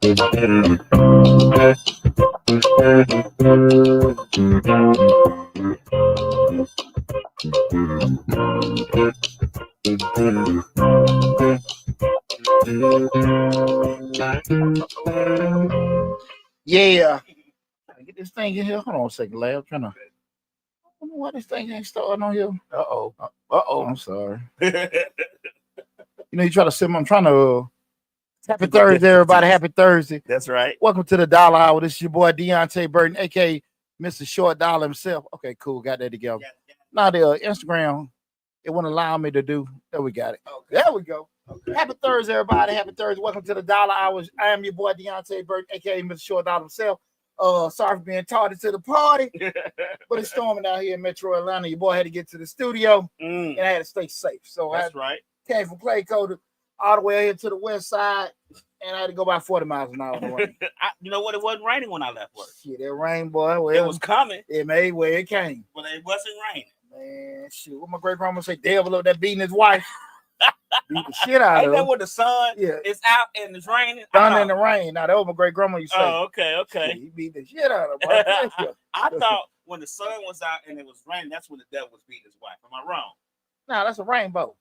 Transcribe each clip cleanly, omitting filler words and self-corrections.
Yeah. Get this thing in here. Hold on a second, lad. I'm trying to. I don't know why this thing ain't starting on here. I'm sorry. You try to sit. I'm trying to. Happy Thursday, everybody. Happy Thursday. That's right. Welcome to the Dollar Hour. This is your boy Deonte Burden, aka Mr. Short Dollar himself. Okay, cool. Got that together. Now the Instagram, it wouldn't allow me to do. There we got it. Okay. There we go. Okay. Happy Thursday, everybody. Happy Thursday. Welcome to the Dollar Hour. I am your boy Deonte Burden, aka Mr. Short Dollar himself. Sorry for being tardy to the party, but it's storming out here in Metro Atlanta. Your boy had to get to the studio, and I had to stay safe. So that's right. Came from Clayco all the way here to the west side, and I had to go about 40 miles an hour in the rain. You know what? It wasn't raining when I left work. Shit, that rain, boy. Well, it was coming. It made where it came. But it wasn't raining. Man, shoot. What my great grandma say, devil up there beating his wife. Beat the shit out of him. Ain't that when the sun is out and it's raining? Sun in the rain. Now, that was my great grandma used to say. Oh, okay. Yeah, he beat the shit out of him. I thought when the sun was out and it was raining, that's when the devil was beating his wife. Am I wrong? No, that's a rainbow.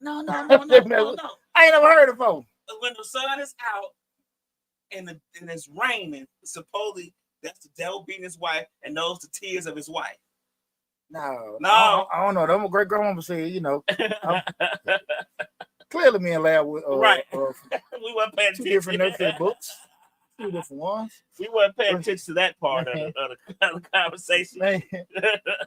No. I ain't never heard of it. When the sun is out and it's raining, supposedly that's the devil beating his wife, and those the tears of his wife. No. I don't know. That my great grandma said, clearly me and Lab with right. We weren't paying attention. Two different nursery books. Two different ones. We weren't paying attention to that part of the conversation. Man.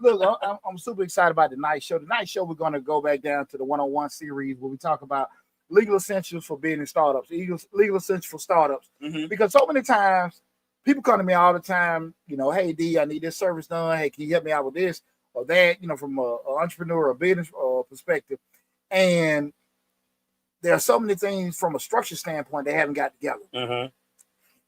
Look, I'm super excited about the night show. The night show, we're going to go back down to the 101 series where we talk about legal essentials for business startups, legal essentials for startups. Mm-hmm. Because so many times, people come to me all the time, hey, D, I need this service done. Hey, can you help me out with this or that, from an entrepreneur or business perspective. And there are so many things from a structure standpoint they haven't got together. Mm-hmm.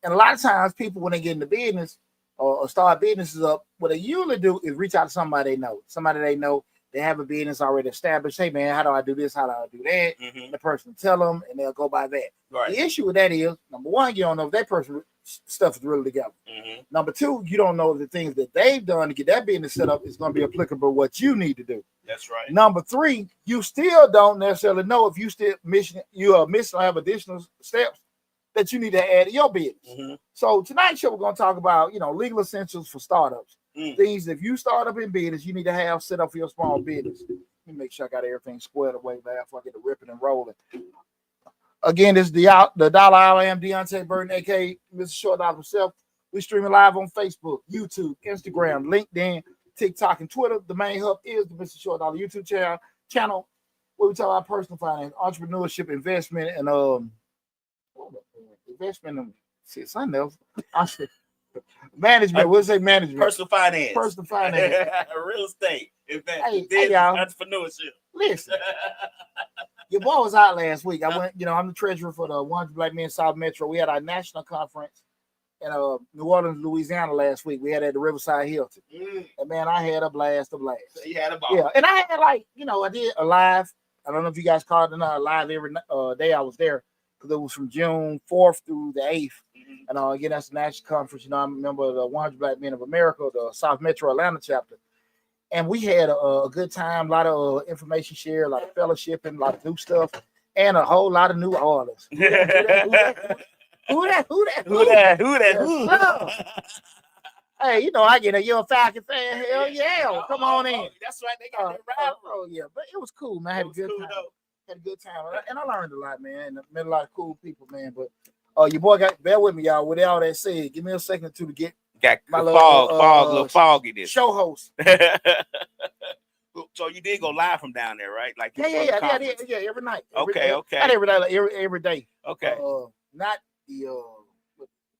And a lot of times people, when they get into business or start businesses up, what they usually do is reach out to somebody they know. They have a business already established. Hey, man, how do I do this? How do I do that? Mm-hmm. The person will tell them, and they'll go by that. Right. The issue with that is, number one, you don't know if that person's stuff is really together. Mm-hmm. Number two, you don't know if the things that they've done to get that business set up is going to be applicable to what you need to do. That's right. Number three, you still don't necessarily know if you still missing or have additional steps that you need to add to your business. Mm-hmm. So tonight's show, we're going to talk about, legal essentials for startups. Things, if you start up in business, you need to have set up for your small business. Let me make sure I got everything squared away before I get to ripping and rolling. Again, this is the Dollar Hour. I am Deonte Burden, aka Mr. Short Dollar himself. We streaming live on Facebook, YouTube, Instagram, LinkedIn, TikTok, and Twitter. The main hub is the Mr. Short Dollar YouTube channel where we talk about personal finance, entrepreneurship, investment, and investment and something else. Management. We'll say management. Personal finance. Real estate. Investment. Hey, y'all. Entrepreneurship. Listen. Your boy was out last week. I went, I'm the treasurer for the 100 Black Men South Metro. We had our national conference in New Orleans, Louisiana last week. We had it at the Riverside Hilton. And man, I had a blast. So you had a ball. Yeah. And I had I did a live. I don't know if you guys caught it or not. Live every day I was there. Because it was from June 4th through the 8th. And again, that's the national conference. I remember the 100 Black Men of America, the South Metro Atlanta chapter. And we had a good time, a lot of information share, a lot of fellowshipping, a lot of new stuff, and a whole lot of New Orleans. Who that? Hey, I get it. You're a Falcon fan. Hell yeah. Come on in. That's right. They got that ride. Oh, yeah. But it was cool, man. I had a good time. Had a good time. And I learned a lot, man. I met a lot of cool people, man. But your boy bear with me, y'all. With all that said, give me a second or two to get my little fogginess. Show host. So you did go live from down there, right? Like yeah, every night. Okay. Not every night, like every day. Okay. Not the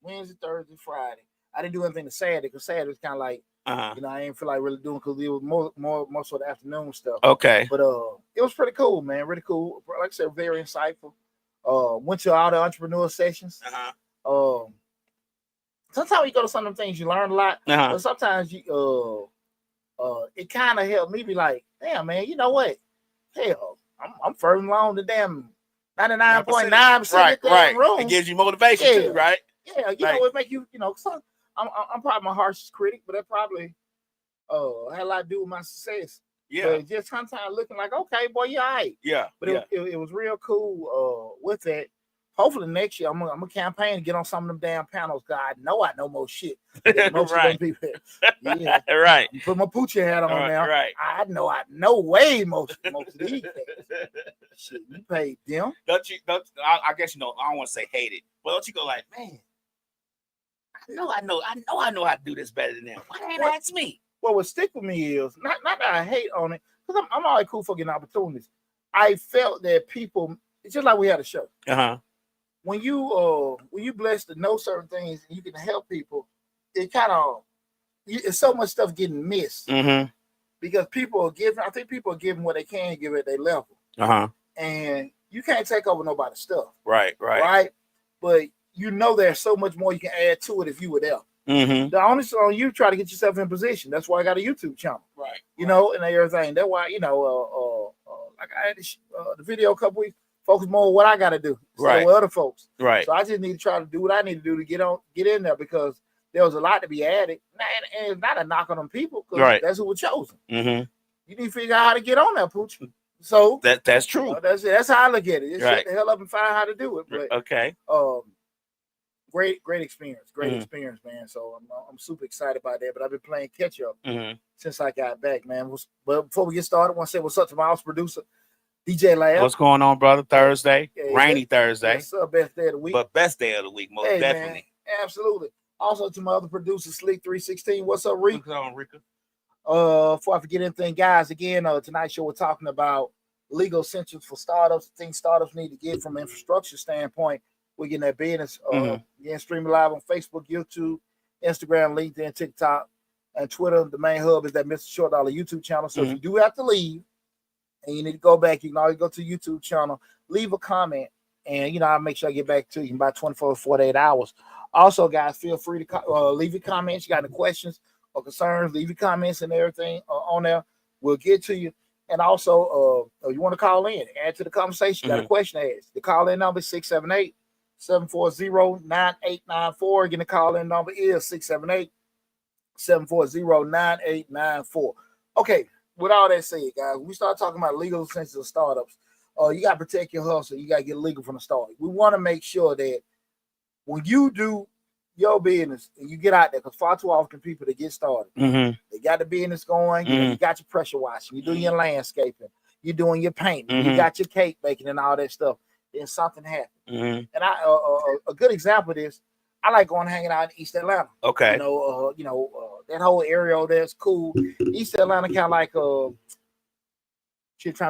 Wednesday, Thursday, Friday. I didn't do anything to Saturday because Saturday was kind of like I didn't feel like really doing because it was more sort of afternoon stuff. Okay. But it was pretty cool, man. Really cool. Like I said, very insightful. Went to all the entrepreneur sessions. Sometimes you go to some of them things, you learn a lot. But sometimes you it kind of helped me be like, damn, man, you know what? Hell, I'm further along the damn 99.9% of the damn room. It gives you motivation too, right? Yeah, it make you, so I'm probably my harshest critic, but that probably had a lot to do with my success. Yeah. But just sometimes looking like, okay, boy, you're all right. Yeah. But it was real cool with that. Hopefully next year I'm gonna campaign to get on some of them damn panels. God, I know more shit than most of them people. Yeah, right. Put my poochie hat on now. Right. I know way most of these guys. Shit, you paid them. I guess I don't want to say hate it, but don't you go like, man, I know how to do this better than them. Why they ain't ask me? Well, what stick with me is not that I hate on it, because I'm always cool for getting opportunities. I felt that people, it's just like we had a show. When you blessed to know certain things and you can help people, it kind of it's so much stuff getting missed because people are giving. I think people are giving what they can give at their level, and you can't take over nobody's stuff. Right. But there's so much more you can add to it if you were there. The only on you try to get yourself in position. That's why I got a YouTube channel, right? And everything. That's why like I had the video a couple weeks. Focus more on what I got to do, right? With other folks, right? So I just need to try to do what I need to do to get in there, because there was a lot to be added, and it's not a knock on them people, because that's who was chosen. You need to figure out how to get on that, Pooch. So that's true. That's how I look at it. Just shut the hell up and find how to do it. But great experience, experience, man. So I'm super excited about that. But I've been playing catch up since I got back, man. But before we get started, I want to say what's up to my house producer, DJ Lab. What's going on, brother? Thursday, rainy Thursday. Yes, best day of the week. But best day of the week, most definitely. Man, absolutely. Also to my other producer, Sleek 316. What's up, Rick? What's on, Rika? Before I forget anything, guys, again, tonight's show we're talking about legal essentials for startups, things startups need to get from an infrastructure standpoint. We're getting that business. Again, streaming live on Facebook, YouTube, Instagram, LinkedIn, TikTok, and Twitter. The main hub is that Mr. Short Dollar YouTube channel. So if you do have to leave, and you need to go back, you can always go to the YouTube channel, leave a comment, and I'll make sure I get back to you in about 24 to 48 hours. Also, guys, feel free to leave your comments. You got any questions or concerns, leave your comments and everything on there. We'll get to you. And also, you want to call in, add to the conversation, you got a question to ask. The call-in number is 678-740-9894. Again, the call-in number is 678-740-9894. Okay. With all that said, guys, we start talking about legal essentials of startups. You got to protect your hustle. You got to get legal from the start. We want to make sure that when you do your business and you get out there, because far too often people that get started, they got the business going. You got your pressure washing. You're doing your landscaping. You're doing your painting. You got your cake baking and all that stuff. Then something happened. And a good example of this, I like going hanging out in East Atlanta. Okay. That whole area over there is cool. East Atlanta kind of like trying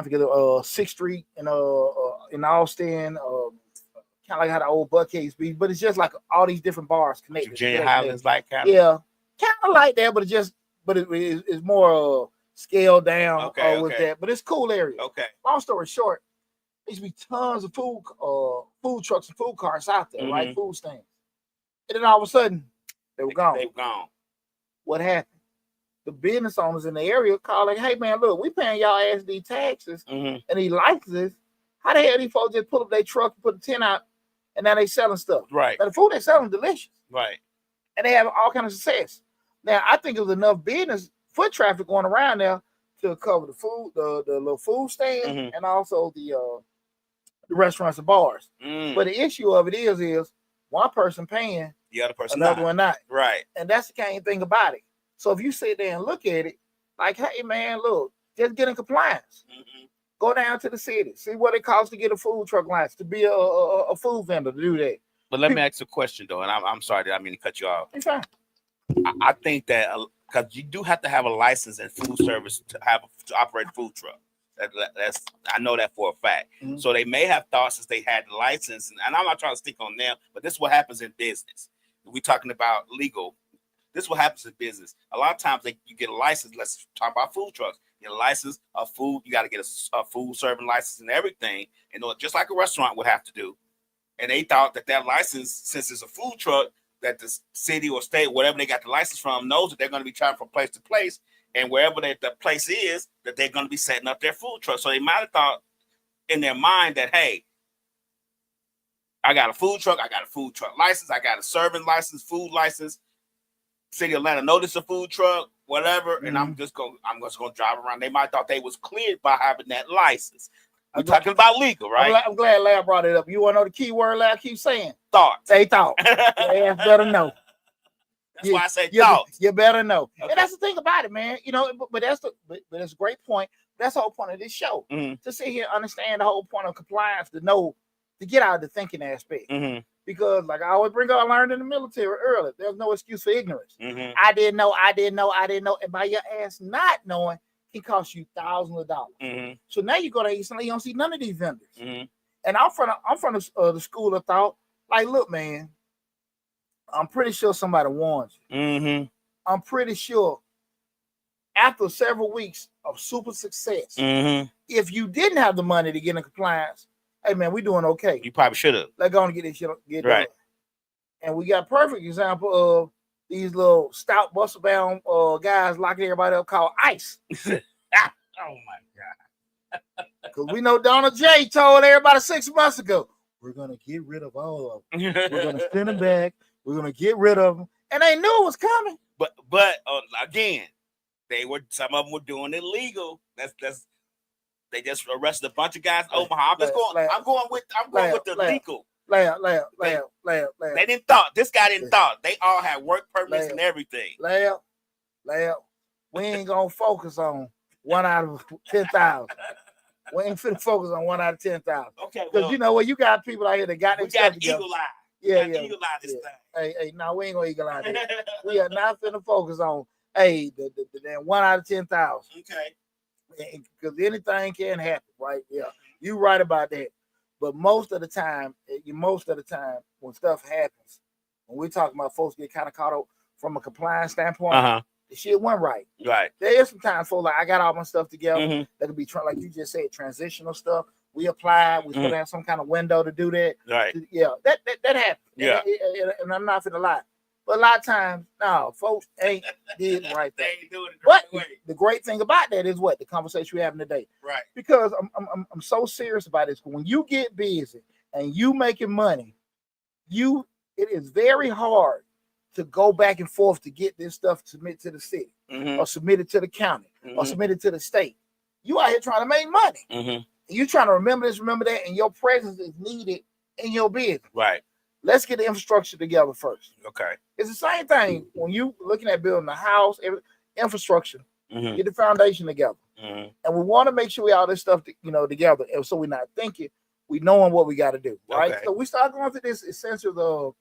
to get 6th Street in Austin, kind of like how the old Buckhead's be, but it's just like all these different bars connected. Virginia Highlands, like kind of. Yeah, kind of like that, but it's more scaled down with that. But it's a cool area. Okay. Long story short, there used to be tons of food trucks and food carts out there, right? Food stands. And then all of a sudden, they were gone. What happened? The business owners in the area called like, hey, man, look, we paying y'all ass these taxes and these licenses. How the hell these folks just pull up their truck and put a tent out and now they selling stuff? Right. Now, the food they selling is delicious. Right. And they have all kinds of success. Now, I think there's enough business, foot traffic going around there to cover the food, the little food stand and also the restaurants and bars. But the issue of it is one person paying, the other person another one not. Right. And that's the kind of thing about it. So if you sit there and look at it, like, hey man, look, just get in compliance. Go down to the city, see what it costs to get a food truck license, to be a food vendor, to do that. But let me ask a question though, and I'm sorry that I mean to cut you off. It's fine. I think that because you do have to have a license in food service to operate a food truck. That's I know that for a fact. So they may have thought since they had the license, and I'm not trying to stick on them, but this is what happens in business. We're talking about legal. This is what happens in business. A lot of times you get a license. Let's talk about food trucks. You get a license of food. You got to get a food serving license and everything, and just like a restaurant would have to do. And they thought that license, since it's a food truck, that the city or state, whatever they got the license from, knows that they're going to be traveling from place to place. And wherever the place is, that they're going to be setting up their food truck. So they might have thought in their mind that, hey, I got a food truck. I got a food truck license. I got a serving license, food license. City of Atlanta notice a food truck, whatever, and I'm just gonna drive around. They might have thought they was cleared by having that license. We're talking about legal, right? I'm glad Lab brought it up. You want to know the key word Lab keeps saying? Thoughts. They thought. Your ass better know. That's why I say thoughts. You better know. Okay. And that's the thing about it, man. You know, but that's a great point. That's the whole point of this show. To sit here and understand the whole point of compliance, to get out of the thinking aspect. Because, like I always bring up, I learned in the military early. There's no excuse for ignorance. I didn't know. And by your ass not knowing can cost you thousands of dollars. So now you go to East and you don't see none of these vendors. And I'm from the school of thought. Like, look, man, I'm pretty sure somebody warned you. I'm pretty sure after several weeks of super success, if you didn't have the money to get in compliance, hey man, we doing okay. You probably should have. Let's go and get this shit get right. done. And we got a perfect example of these little stout bustle bound guys locking everybody up called ICE. Oh my God. Because we know Donald J told everybody 6 months ago, we're gonna get rid of all of them. We're gonna send them back. We're gonna get rid of them. And they knew it was coming. But again, some of them were doing it legal. They just arrested a bunch of guys in Omaha. I'm going with the legal. They didn't thought. This guy didn't thought. They all had work permits and everything. We ain't gonna focus on 1 out of 10,000. We ain't finna focus on 1 out of 10,000. Okay. Because you know what, you got people out here that got we got eagle eye. Yeah. Eagle eye this thing. Hey, no, we ain't gonna eagle eye this. We are not finna focus on the 1 out of 10,000. Okay. Because anything can happen, right? Yeah, you right about that. But most of the time, when stuff happens, when we're talking about folks get kind of caught up from a compliance standpoint, the shit went right. Right. There is some times folks like I got all my stuff together. That could be like you just said, transitional stuff. We applied. We supposed to have some kind of window to do that. Right. Yeah, that happened. Yeah. And I'm not finna lie. But a lot of times, no, folks ain't did the right thing. They ain't doing it the right way. The great thing about that is what the conversation we're having today. Right. Because I'm so serious about this. When you get busy and you making money, it is very hard to go back and forth to get this stuff submitted to the city or submitted to the county or submitted to the state. You out here trying to make money. And you trying to remember this, remember that, and your presence is needed in your business. Right. Let's get the infrastructure together first. Okay. It's the same thing when you looking at building a house, infrastructure, get the foundation together. And we want to make sure we all this stuff, together. And so we're not thinking, we knowing what we got to do, right? Okay. So we start going through this essential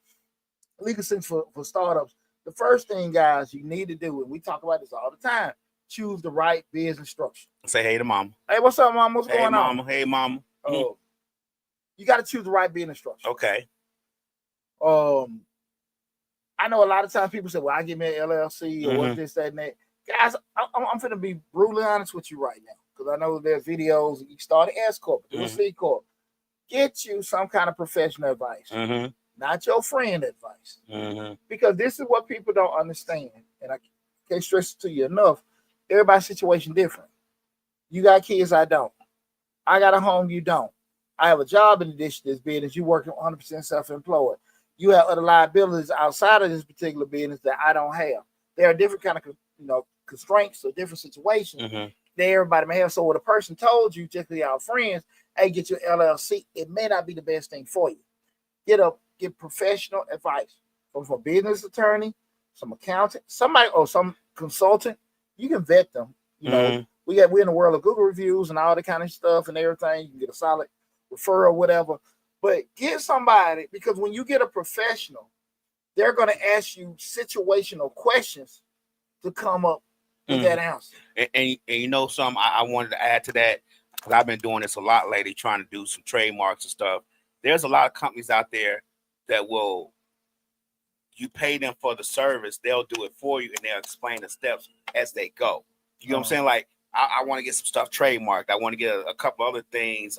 legal sense for startups. The first thing, guys, you need to do, and we talk about this all the time, choose the right business structure. Say hey to mama. Hey, what's up, mama? What's going on? Hey, mama. You got to choose the right business structure. Okay. I know a lot of times people say, well, I give me an LLC or what's this, that, and that. Guys, I'm going to be brutally honest with you right now because I know there's videos. You start an S Corp, do a C Corp. Get you some kind of professional advice, not your friend advice. Because this is what people don't understand. And I can't stress it to you enough. Everybody's situation different. You got kids, I don't. I got a home, you don't. I have a job in addition to this business. You working 100% self-employed. You have other liabilities outside of this particular business that I don't have. There are different kind of constraints or different situations that everybody may have. So what a person told you, just our friends, hey, get your LLC, it may not be the best thing for you. Get professional advice from a business attorney, some accountant, somebody or some consultant. You can vet them. We're in the world of Google reviews and all that kind of stuff and everything. You can get a solid referral, whatever. But get somebody, because when you get a professional, they're going to ask you situational questions to come up with that answer. And you know something I wanted to add to that, because I've been doing this a lot lately, trying to do some trademarks and stuff. There's a lot of companies out there that you pay them for the service, they'll do it for you, and they'll explain the steps as they go. You know what I'm saying? Like, I want to get some stuff trademarked. I want to get a couple other things,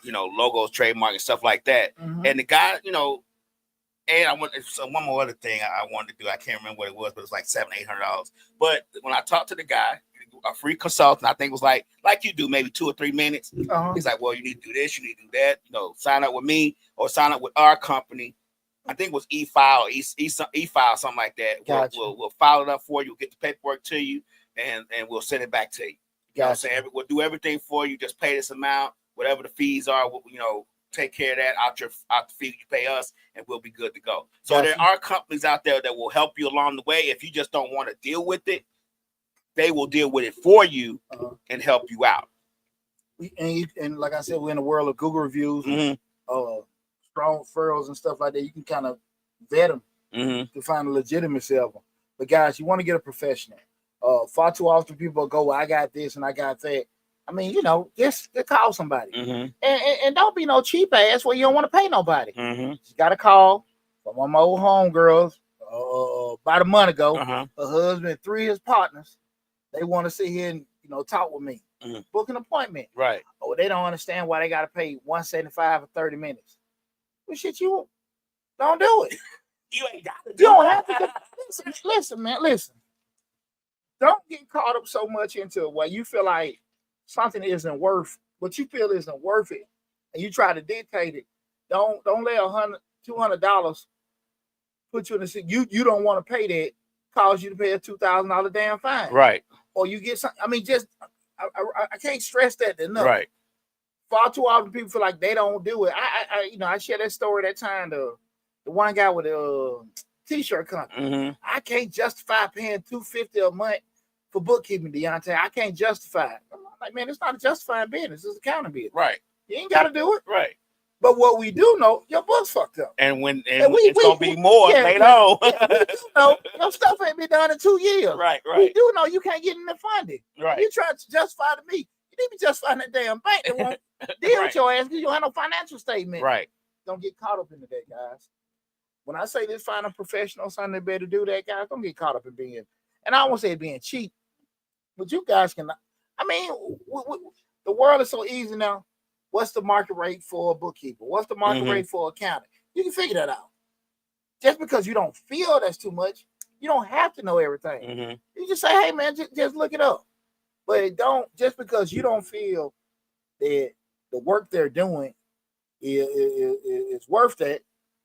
logos, trademark, and stuff like that. And the guy, and I want one more other thing I wanted to do. I can't remember what it was, but it was like $700-800. But when I talked to the guy a free consultant. I think it was like you do, maybe 2 or 3 minutes. Uh-huh. He's like, well, you need to do this, you need to do that. Sign up with me or sign up with our company. I think it was e-file, e-file, something like that. Gotcha. We'll file it up for you. We'll get the paperwork to you, and we'll send it back to you. You know what I'm saying? We'll do everything for you. Just pay this amount, whatever the fees are. Take care of that out the fee you pay us, and we'll be good to go. So Gotcha. there are companies out there that will help you along the way. If you just don't want to deal with it, they will deal with it for you and help you out. And like I said, we're in the world of Google reviews, strong referrals and stuff like that. You can kind of vet them to find the legitimacy of them. But guys, you want to get a professional. Far too often people go, well, I got this and I got that. I mean, just call somebody. And don't be no cheap ass where you don't want to pay nobody. You got a call from one of my old homegirls about a month ago. Her husband and 3 of his partners, they want to sit here and talk with me. Book an appointment. Right. Oh, they don't understand why they got to pay $175 for 30 minutes. Well, shit, you don't do it. You ain't got to. You don't have to. Listen, man, listen. Don't get caught up so much into it where you feel like something isn't worth what you feel isn't worth it, and you try to dictate it. Don't let $100, $200 put you in the you don't want to pay that, cause you to pay a $2,000 damn fine. Right. Or you get some. I mean, I can't stress that enough. Right. Far too often people feel like they don't do it. I shared that story that time. The one guy with the t-shirt company. I can't justify paying $250 a month for bookkeeping, Deonte. I can't justify it. I'm like, man, it's not a justifying business. It's accounting business. Right. You ain't got to do it. Right. But what we do know, your book's fucked up. And it's going to be more later on. We do know your stuff ain't been done in 2 years. Right. We do know you can't get in the funding. Right. You try to justify to me. You need to be justifying that damn bank that won't deal with your ass because you don't have no financial statement. Right. Don't get caught up in that, guys. When I say this, find a professional, something that better do that, guys, don't get caught up in being, and I won't say being cheap, but you guys can, I mean, the world is so easy now. What's the market rate for a bookkeeper? What's the market rate for an accountant? You can figure that out. Just because you don't feel that's too much, you don't have to know everything. You just say, hey, man, just look it up. But just because you don't feel that the work they're doing is worth that,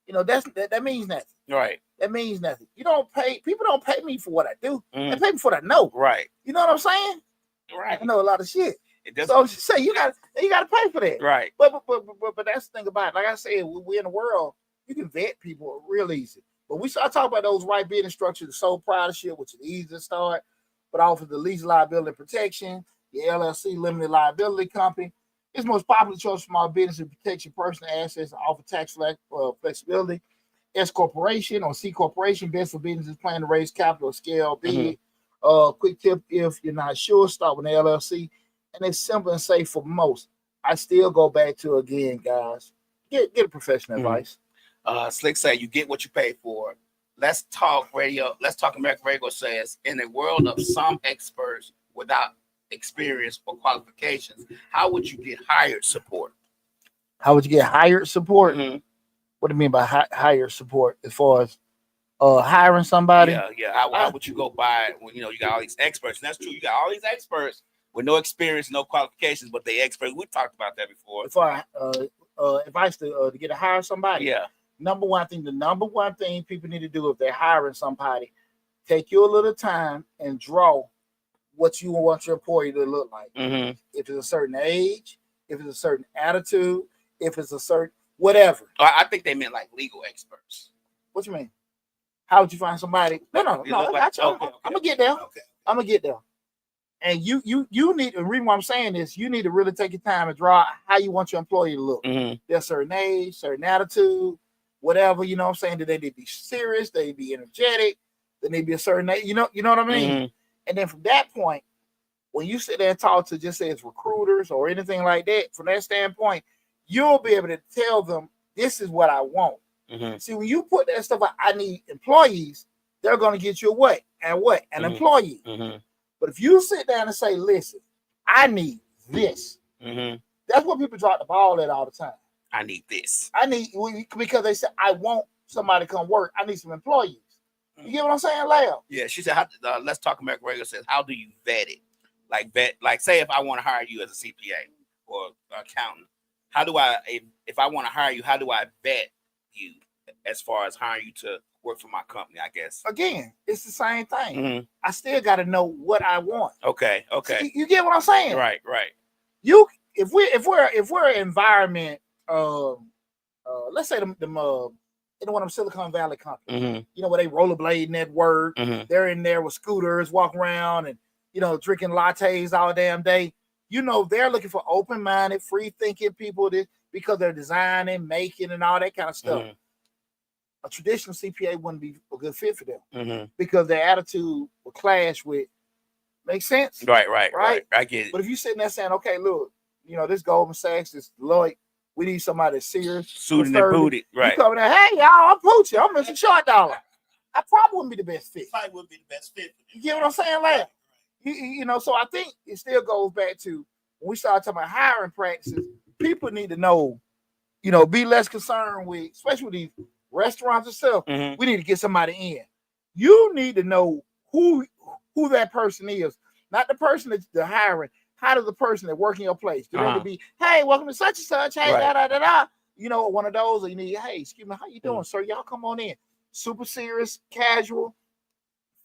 that means nothing. Right. That means nothing. People don't pay me for what I do. They pay me for what I know. Right. You know what I'm saying? Right. I know a lot of shit. So say you got to pay for that. Right. But that's the thing about it. Like I said, we're in a world, you can vet people real easy. But we start talking about those right bidding structures, the sole proprietorship, which is easy to start, but offers the least liability protection, the LLC limited liability company. It's most popular choice for small business to protect your personal assets and offer tax flexibility. S corporation or C corporation, best for businesses planning to raise capital or scale big. Quick tip: if you're not sure, start with an LLC, and it's simple and safe for most. I still go back to again, guys. Get a professional advice. Slick say you get what you pay for. Let's talk radio. Let's talk American Radio says in a world of some experts without experience or qualifications, how would you get hired support? How would you get hired support? What do you mean by hired support? As far as hiring somebody? Yeah. How would you go by when you got all these experts? And that's true. You got all these experts with no experience, no qualifications, but they experts. We talked about that before. For advice to get to hire somebody. Yeah. The number one thing people need to do if they're hiring somebody, take you a little time and draw what you want your employee to look like. If it's a certain age, if it's a certain attitude, if it's a certain whatever. I think they meant like legal experts. What you mean? How would you find somebody? No. I'm gonna get there. Okay. I'm gonna get there. And you need, the reason why I'm saying this, you need to really take your time and draw how you want your employee to look. They're a certain age, certain attitude, whatever, you know what I'm saying? That they need to be serious, they need to be energetic, they need to be a certain age, you know what I mean? And then from that point, when you sit there and talk to just say it's recruiters or anything like that, from that standpoint, you'll be able to tell them, this is what I want. See, when you put that stuff I need employees, they're going to get you what? An employee. But if you sit down and say, listen, I need this. That's what people drop the ball at all the time. I need this. Because they say, I want somebody to come work. I need some employees. You get what I'm saying, Leo? Yeah, she said, let's talk American Radio says, how do you vet it? like vet, like say if I want to hire you as a CPA or accountant, how do I, if I want to hire you, how do I vet you as far as hiring you to work for my company? I guess Again, it's the same thing. Mm-hmm. I still got to know what I want. Okay. See, you get what I'm saying? Right. If we're an environment, let's say them one of them Silicon Valley companies, Mm-hmm. you know, where they rollerblade network, Mm-hmm. they're in there with scooters, walking around and, you know, drinking lattes all damn day. You know, they're looking for open-minded, free-thinking people because they're designing, making, and all that kind of stuff. Mm-hmm. A traditional CPA wouldn't be a good fit for them Mm-hmm. because their attitude will clash with. Makes sense? Right. I get it. But if you sitting there saying, okay, look, you know, this Goldman Sachs, this Lloyd, we need somebody that's serious, Suited and booted. Right. You coming there, hey, y'all, I'm Poochie. I'm Mr. Short Dollar. I probably wouldn't be the best fit. Probably would be the best fit. You get what I'm saying? Like, you know, so I think it still goes back to when we start talking about hiring practices, people need to know, you know, be less concerned with, especially with these restaurants and stuff. Mm-hmm. We need to get somebody in. You need to know who that person is, not the person that they're hiring. How does the person that work in your place? Do they need to be, hey, welcome to such and such, hey, da. You know, one of those, or you need, hey, excuse me, how you doing, sir? Y'all come on in. Super serious, casual,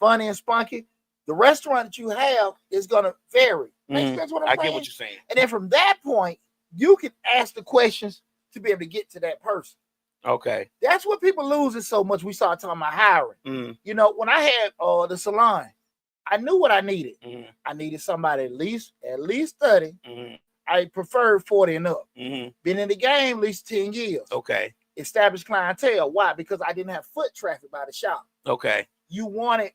funny and spunky. The restaurant that you have is gonna vary. Makes sense what I'm saying? I get what you're saying. And then from that point, you can ask the questions to be able to get to that person. Okay. That's what people losing so much. We start talking about hiring. Mm-hmm. You know, when I had the salon, I knew what I needed. Mm-hmm. I needed somebody at least 30. Mm-hmm. I preferred 40 and up. Mm-hmm. Been in the game at least 10 years. Okay. Established clientele. Why? Because I didn't have foot traffic by the shop. Okay. You wanted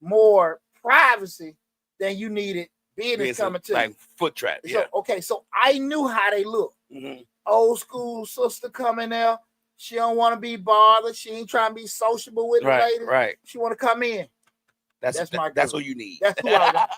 more privacy than you needed business coming to like you. Foot traffic. So, Yeah. okay, so I knew how they look. Mm-hmm. Old school sister coming there. She don't want to be bothered. She ain't trying to be sociable with the ladies. Right. She want to come in. That's my girl. That's who you need. That's who I want.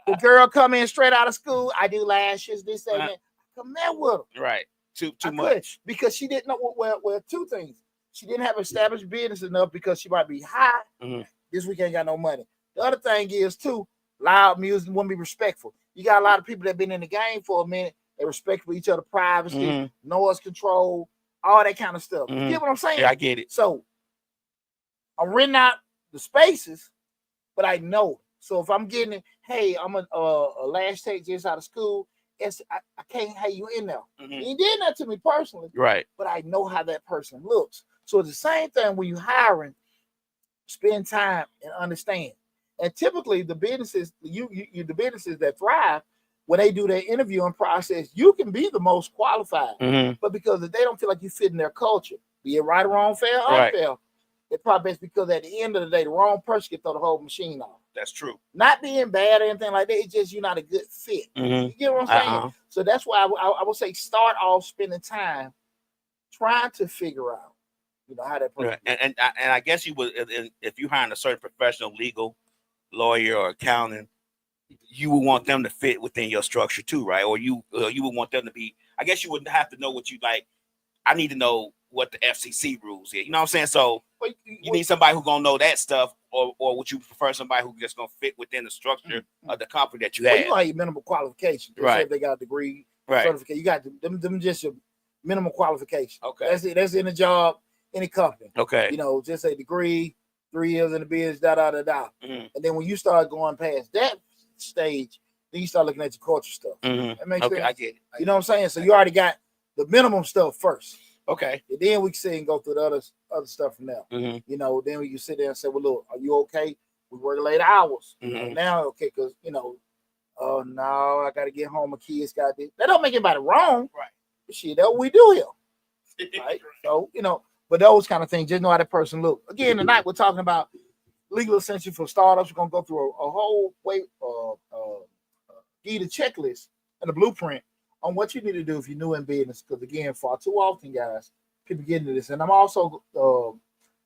The girl come in straight out of school. I do lashes, this, that, that. Come there with her. Right. Too much. Because she didn't know well, two things. She didn't have established business enough because she might be high. Mm-hmm. This week ain't got no money. The other thing is, too, loud music won't be respectful. You got a lot of people that been in the game for a minute. They respect for each other privacy, noise control, all that kind of stuff. You get what I'm saying? Yeah, I get it. So I'm renting out the spaces, but I know. So if I'm getting it, hey, I'm a lash tech just out of school. I can't have you in there. Mm-hmm. You ain't did that to me personally, right? But I know how that person looks. So it's the same thing when you hiring. Spend time and understand. And typically, the businesses the businesses that thrive when they do their interviewing process, you can be the most qualified. Mm-hmm. But because if they don't feel like you fit in their culture, be it right or wrong, fair or unfair, it probably is because at the end of the day, the wrong person can throw the whole machine off. That's true. Not being bad or anything like that. It's just you're not a good fit. Mm-hmm. You get what I'm saying? So that's why I would say start off spending time trying to figure out, you know, how that person. Right. And I guess you would, if you hiring a certain professional, legal, lawyer, or accountant, you would want them to fit within your structure too, right? Or you would want them to be. I guess you wouldn't have to know what you like. I need to know what the FCC rules is. You know what I'm saying? So you need somebody who's gonna know that stuff, or would you prefer somebody who's just gonna fit within the structure of the company that you have? You know, your minimal qualifications. Right. If they got a degree, right? Certificate. You got them just your minimal qualification. Okay. That's it. That's in the job, any company. Okay. You know, just a degree, 3 years in the business, Mm-hmm. And then when you start going past that stage, then you start looking at your culture stuff. Mm-hmm. That makes sense. I get it. You know what I'm saying? So you already got the minimum stuff first. Okay. And then we can sit and go through the other stuff from there. Mm-hmm. You know, then we can sit there and say, well, look, are you okay? We work late hours. Mm-hmm. You know, now, okay, because, you know, oh, no, I got to get home. My kids got this. That don't make anybody wrong. Right. But shit, that's what we do here. Right? So, you know, but those kind of things, just know how that person look. Again, tonight we're talking about legal essentials for startups. We're going to go through a whole way guide checklist and a blueprint on what you need to do if you're new in business. Because again, far too often, guys, people get into this. And I'm also going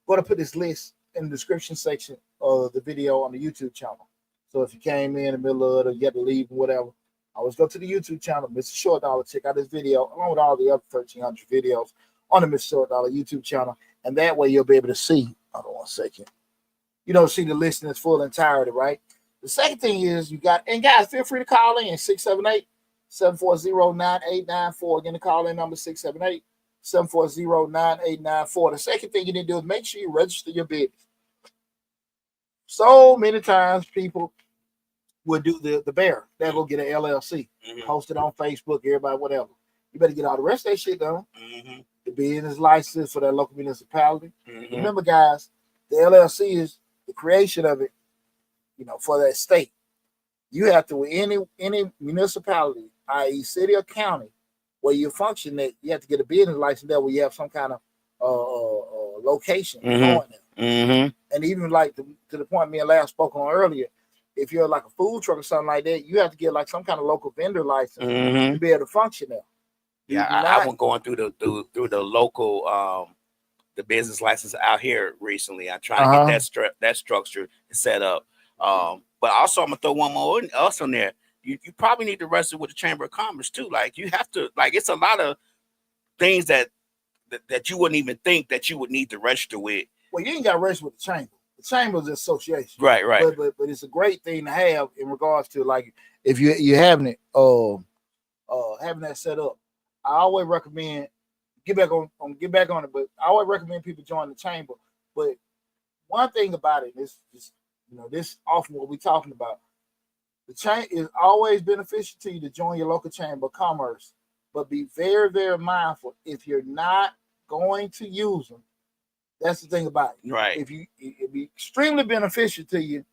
to put this list in the description section of the video on the YouTube channel. So if you came in the middle of it, you had to leave and whatever, always go to the YouTube channel, Mr. Short Dollar. Check out this video along with all the other 1,300 videos on the Mr. Short Dollar YouTube channel. And that way you'll be able to see, hold on 1 second. You don't see the list in its full entirety, right? The second thing is you got, and guys, feel free to call in 678-740-9894. Again, the call in number 678-740-9894. The second thing you need to do is make sure you register your business. So many times people will do the bear. They'll go get an LLC, post it on Facebook, everybody, whatever. You better get all the rest of that shit done. The business license for that local municipality. Remember, guys, the LLC is the creation of it, for that state. You have to, with any municipality, i.e. city or county, where you function, that you have to get a business license there where you have some kind of location going there. And even like to the point me and Last spoke on earlier, if you're like a food truck or something like that, you have to get like some kind of local vendor license to be able to function there. Yeah, I went going through the local the business license out here recently. I'm trying to get that structure set up. But also I'm gonna throw one more else on there. You probably need to register with the Chamber of Commerce too. Like you have to, like it's a lot of things that you wouldn't even think that you would need to register with. Well, you ain't got to register with the Chamber. The Chamber is an association. Right. But it's a great thing to have in regards to, like, if you're having it, having that set up. I always recommend get back on it, but I always recommend people join the Chamber. But one thing about it is just, this often what we're talking about. The chamber is always beneficial to you to join your local Chamber of Commerce, but be very, very mindful if you're not going to use them. That's the thing about it. Right. It'd be extremely beneficial to you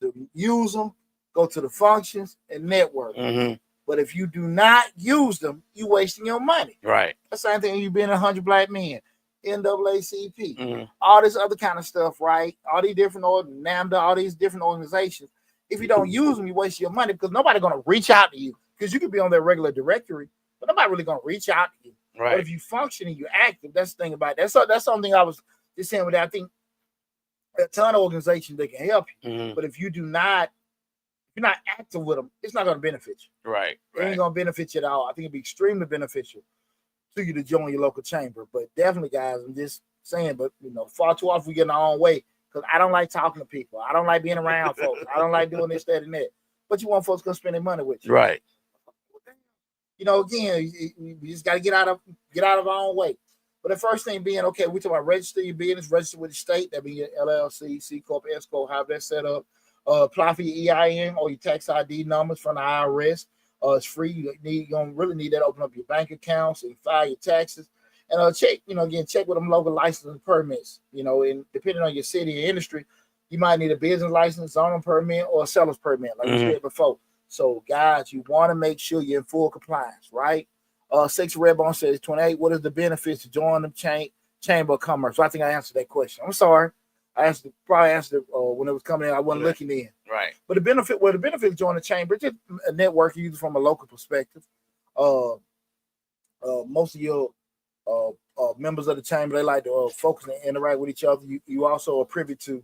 to use them, go to the functions and network. But if you do not use them, you're wasting your money. Right. That's the same thing you being 100 Black Men, NAACP, all this other kind of stuff, right? All these different NAMDA, all these different organizations. If you don't use them, you waste your money because nobody's going to reach out to you, because you could be on their regular directory, but nobody really going to reach out to you. Right. But if you function and you're active, that's the thing about it. That's something I was just saying with that. I think a ton of organizations that can help you, but if you're not active with them, it's not going to benefit you. Right. It ain't going to benefit you at all. I think it'd be extremely beneficial to you to join your local chamber. But definitely, guys, I'm just saying, but far too often we get in our own way, because I don't like talking to people. I don't like being around folks. I don't like doing this, that, and that. But you want folks to spend their money with you. Right. Again, we just got to get out of our own way. But the first thing being, okay, we talk about register your business, register with the state. That be your LLC, C Corp, S Corp, have that set up. Apply for your EIN or your tax ID numbers from the IRS. It's free. You don't really need that to open up your bank accounts and file your taxes. And check, check with them local license permits. And depending on your city or industry, you might need a business license, zoning permit, or a seller's permit, like we said before. So, guys, you want to make sure you're in full compliance, right? 6 Redbone says 28. What is the benefits to join the Chamber of Commerce? So I think I answered that question. I'm sorry. I probably answered it when it was coming in. I wasn't looking in. Right. But the benefit to join the chamber is just a network used from a local perspective. Most of your members of the chamber, they like to focus and interact with each other. You also are privy to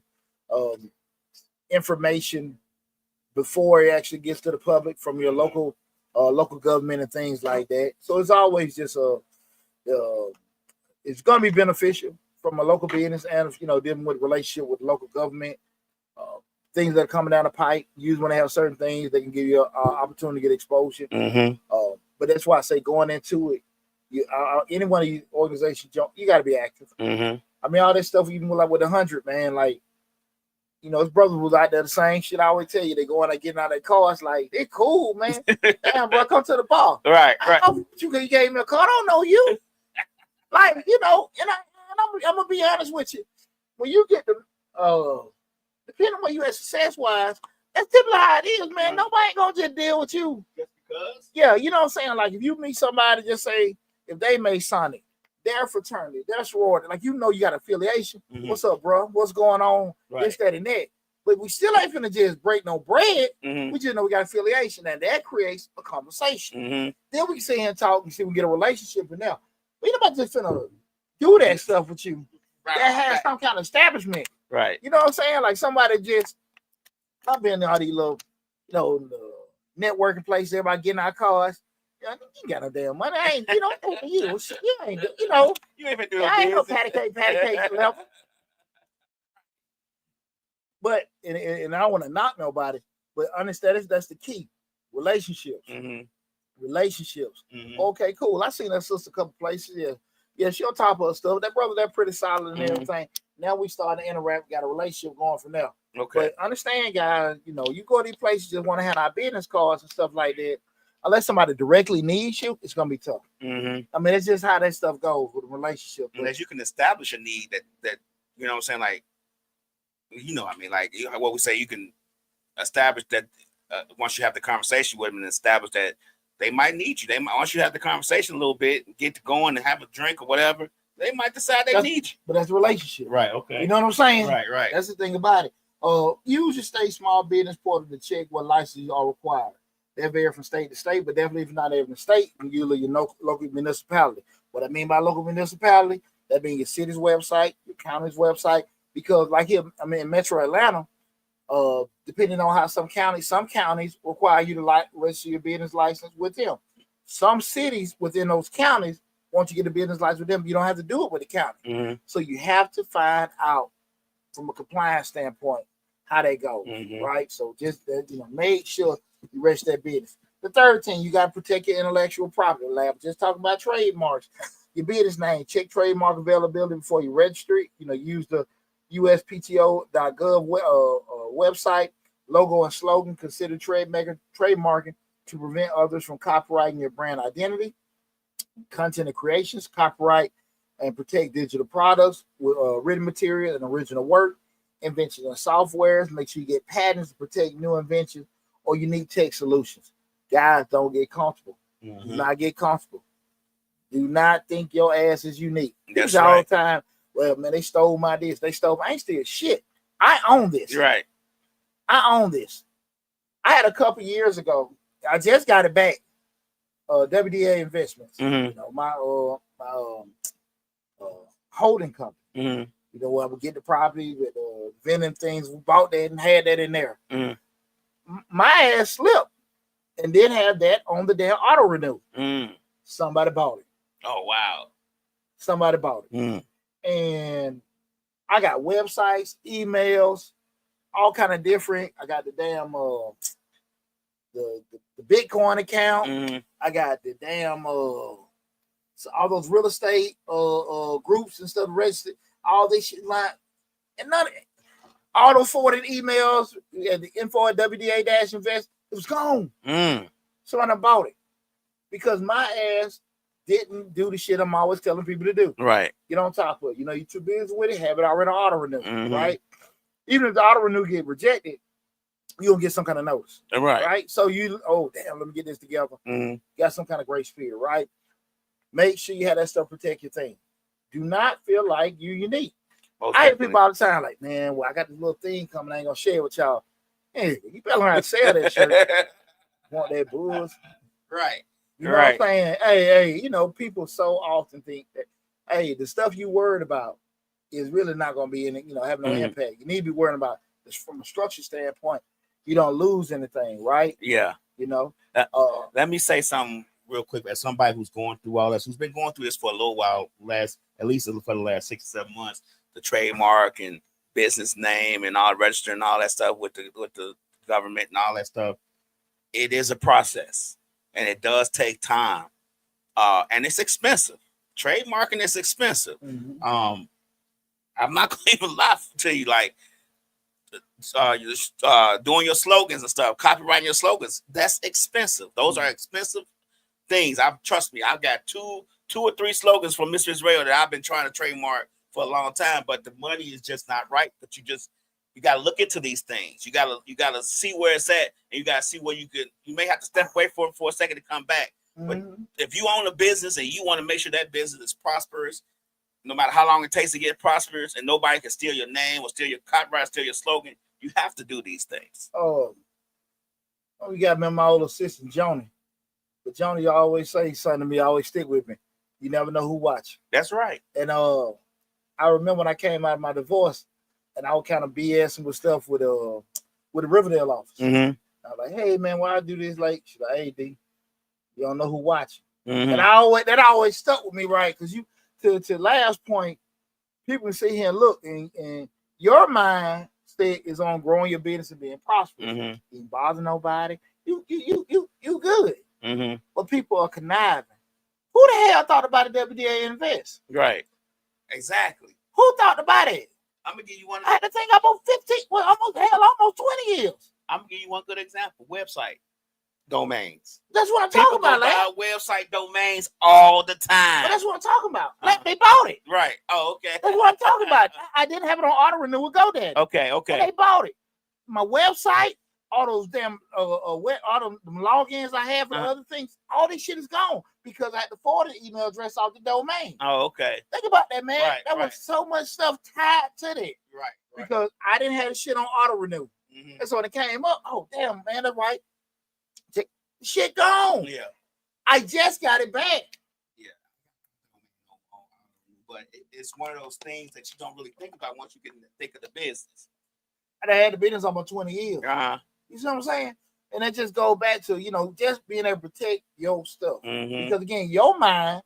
information before it actually gets to the public from your local government and things like that. So it's always just it's going to be beneficial from a local business, and dealing with relationship with local government, things that are coming down the pipe. You want to have certain things that can give you an opportunity to get exposure. But that's why I say going into it, any one of these organizations, you got to be active. I mean, all this stuff, even like with 100, man, like, his brother was out there the same shit I always tell you. They going out getting out of their car. It's like, they cool, man. Damn, bro, come to the bar. Right. You gave me a car. I don't know you. Like, and I'm gonna be honest with you. When you get the depending on where you at success-wise, that's typically how it is, man. Nobody ain't gonna just deal with you. Just because? Yeah, you know what I'm saying? Like, if you meet somebody, just say, if they Masonic, their fraternity, their sorority, like, you got affiliation. What's up, bro? What's going on? Right. This, that, and that. But we still ain't finna just break no bread. We just know we got affiliation, and that creates a conversation. Then we can sit here and talk and see if we get a relationship in there. We ain't about just finna do that stuff with you. Right. That has some kind of establishment. Right. You know what I'm saying? Like, somebody just, I've been to all these little, networking places, everybody getting our cars. You ain't got no damn money. I ain't, you ain't, you ain't been doing I ain't no patty cake level. But, and I don't want to knock nobody, But understand that's the key. Relationships. Relationships. Okay, cool. I seen that sister a couple places. Yeah, she on top of her stuff. That brother, that pretty solid and everything. Now we starting to interact, got a relationship going from there. Okay. But understand, guys, you go to these places, just want to hand out business cards and stuff like that. Unless somebody directly needs you, it's gonna be tough. I mean, it's just how that stuff goes with a relationship. Unless you can establish a need that you know what I'm saying, like I mean, like what we say, you can establish that once you have the conversation with them and establish that they might need you. Once you have the conversation a little bit, get to going and have a drink or whatever, they might decide they need you. But that's a relationship. Right, okay. You know what I'm saying? Right. That's the thing about it. Use your state small business portal to check what licenses are required. They vary from state to state, but definitely if not every state, you use your local municipality. What I mean by local municipality, that means your city's website, your county's website, because like here, in Metro Atlanta, depending on how some counties require you to register your business license with them. Some cities within those counties, once you get a business license with them, you don't have to do it with the county. So you have to find out from a compliance standpoint how they go, right? So just make sure you register that business. The third thing, you got to protect your intellectual property. Lab just talking about trademarks. Your business name, check trademark availability before you register it. Use the USPTO.gov website. Logo and slogan, consider trademarking to prevent others from copyrighting your brand identity. Content and creations, copyright and protect digital products with written material and original work. Inventions and softwares, make sure you get patents to protect new inventions or unique tech solutions. Guys, don't get comfortable. Do not get comfortable. Do not think your ass is unique. That's all right. the time. Well, man, they stole my this. They stole. I ain't steal shit. I own this. Right. I own this. I had a couple years ago. I just got it back. WDA Investments. My holding company. Where I would get the property with vending things. We bought that and had that in there. My ass slipped and didn't have that on the damn auto renew. Somebody bought it. Oh wow. Somebody bought it. And I got websites, emails, all kind of different. I got the damn the Bitcoin account. I got the damn so all those real estate groups and stuff registered. All this shit like, and none of it. All those forwarded emails, the info at WDA-Invest, it was gone. Somebody bought it because my ass didn't do the shit I'm always telling people to do. Right. Get on top of it. You're too busy with it, have it already on auto renew. Right. Even if the auto renew get rejected, you'll get some kind of notice. Right. So let me get this together. Got some kind of grace period, right? Make sure you have that stuff protect your thing. Do not feel like you're unique. I hear people all the time like, man, I got this little thing coming. I ain't gonna share it with y'all. Hey, you better learn how to sell that shit. Want that booze? Right. You know what I'm saying? Hey, people so often think that, hey, the stuff you worried about is really not gonna be having no impact. You need to be worrying about this from a structure standpoint. You don't lose anything, right? Yeah. Let me say something real quick. As somebody who's going through all this, who's been going through this for a little while, at least for the last 6 or 7 months, the trademark and business name and all registering and all that stuff with the government and all that stuff. It is a process and it does take time. And it's expensive. Trademarking is expensive. I'm not gonna even lie to you, like doing your slogans and stuff, copywriting your slogans, that's expensive. Those are expensive things. Trust me, I've got two or three slogans from Mr. Israel that I've been trying to trademark for a long time, but the money is just not right. But you got to look into these things. You got to see where it's at, and you got to see where you may have to step away for a second to come back. But if you own a business and you want to make sure that business is prosperous, no matter how long it takes to get prosperous, and nobody can steal your name or steal your copyright, steal your slogan, you have to do these things. We got my old assistant, Joni. But Joni always say something to me, always stick with me. You never know who watch. That's right. And I remember when I came out of my divorce, and I was kind of BSing with stuff with the Riverdale office. I was like, hey man, why I do this? Like, she's like, hey D, you don't know who watching. And that always stuck with me, right? Because to last point, people can sit here and look, and your mind aspect is on growing your business and being prosperous. Mm-hmm. You ain't bother nobody. You good. Mm-hmm. But people are conniving. Who the hell thought about a WDA invest? Right. Exactly. Who thought about it? I'm gonna give you one. I had to think almost 15, well, almost 20 years. I'm gonna give you one good example. Website domains. That's what I'm People talking about, buy website domains all the time. But that's what I'm talking about. Like, they bought it. Right. Oh, okay. That's what I'm talking about. I didn't have it on auto renew with GoDaddy. Okay. And they bought it. My website, all those damn all them logins I have for other things, all this shit is gone because I had to forward the email address off the domain. Oh, okay. Think about that, man. Right, That was so much stuff tied to that. Right. Because I didn't have the shit on auto renew. Mm-hmm. And so when it came up, oh damn, man, that's right. The shit gone. Yeah. I just got it back. Yeah. But it's one of those things that you don't really think about once you get in the thick of the business. I had the business almost 20 years. Uh-huh. You see what I'm saying? And that just go back to, just being able to protect your stuff. Mm-hmm. Because again, your mind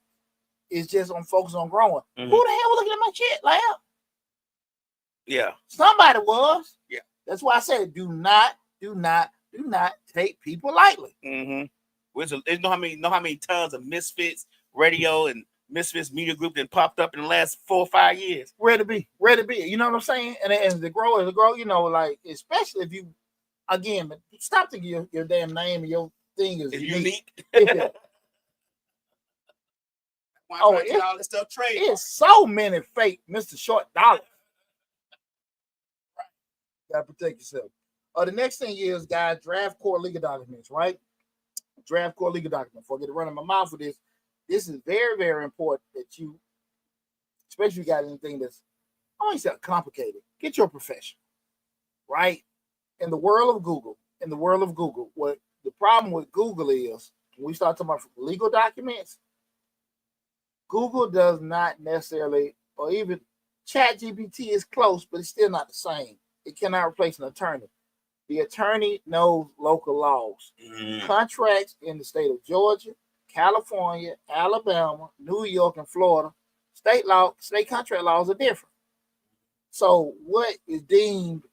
is just on focus on growing. Mm-hmm. Who the hell was looking at my shit? Like, yeah. Somebody was. Yeah. That's why I said do not take people lightly. Mm-hmm. You know how many tons of Misfits radio and Misfits media group that popped up in the last 4 or 5 years? Ready to be. You know what I'm saying? And as they grow, like, especially if you, again, stop thinking your damn name and your thing is unique. Yeah. All this stuff trade. It's so many fake Mr. Short dollars. Right. Gotta protect yourself. The next thing is, guys, draft core legal documents, right? Draft core legal documents. Before I get running my mouth for this, this is very, very important that you, especially if you got anything that's, I don't want to say complicated, get your profession, right? In the world of Google, what the problem with Google is, when we start talking about legal documents, Google does not necessarily, or even ChatGPT is close, but it's still not the same. It cannot replace an attorney. The attorney knows local laws. Mm-hmm. Contracts in the state of Georgia, California, Alabama, New York, and Florida, state contract laws are different. So what is deemed